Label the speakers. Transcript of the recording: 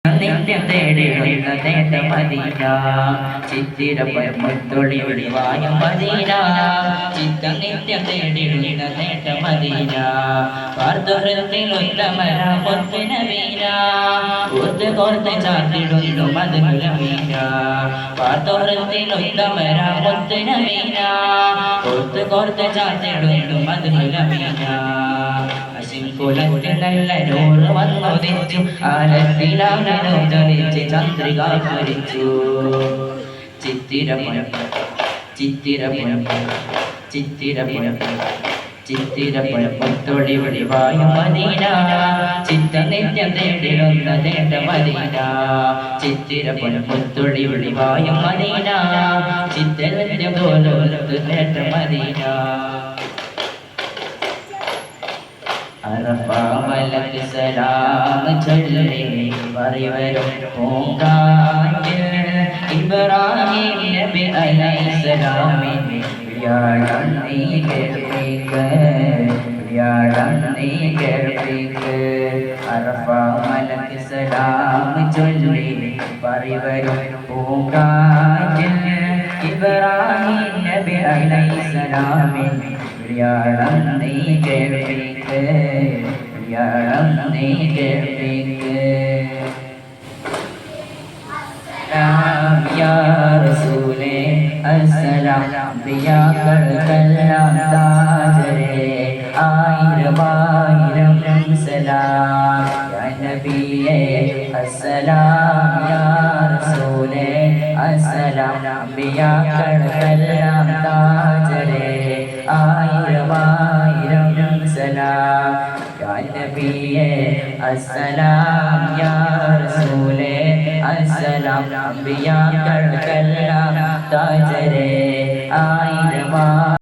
Speaker 1: നിത്യം തേടിടുന്ന നേട്ട Medina ചിത്തിരപ്പുത്തൊളി വെളിവായും Medina ചിത്തം നിത്യം തേടിടുന്ന നേട്ട മദീന പാർത്തുഹൃത്തിലുത്തമര പൊത്തിന വീര ഊർത്ത് കോർത്ത് ചാത്തിടുന്നു മധുരമീര പാർത്തുഹൃത്തിലുത്തമര പൊത്തിന വീര ഊർത്ത് കോർത്ത് ചാത്തിടുന്നു മധുരമീര കുലത്തിൽ നല്ല നൂറ് വന്നുദിച്ചു ആലത്തിലാനോ ജനിച്ച് ചന്ദ്രിക ഭരിച്ചു ചിത്തിരപ്പുഴ പൊത്തൊളി വെളിവായും മദീന ചിത്തം നിത്യം തേടിടുന്ന നേട്ട മദീന ചിത്തിരപ്പുഴ പൊത്തൊളി വെളിവായും മദീന ചിത്തനിത്യം തോലുന്നത് നേട്ട മദീന അറഫാമലക്ക് സലാം ചൊല്ലി വരും പൂങ്കാറ്റ് ഇബ്രാഹിം നബി അലൈഹിസ്സലാമിനെ വ്യാഴം നീ കേൾപ്പിക്ക് അറഫാമലക്ക് സലാം ചൊല്ലി വരും പൂങ്കാറ്റ് ഇബ്രാഹിം നബി അലൈഹിസ്സലാമിനെ വ്യാഴം നീ കേൾപ്പിക്ക് യാ റസൂലേ അസ്സലാം അംബിയാക്കൾക്കെല്ലാം താജരേ ആയിരം സലാം യാ നബിയേ അസ്സലാം യാ റസൂലേ അസ്സലാം അംബിയാക്കൾക്കെല്ലാം താജരേ ആയിരം സലാം യാ നബിയേ അസ്സലാം യാ റസൂലേ അസ്സലാം അംബിയാക്കൾക്കെല്ലാം താജരേ ആയിരം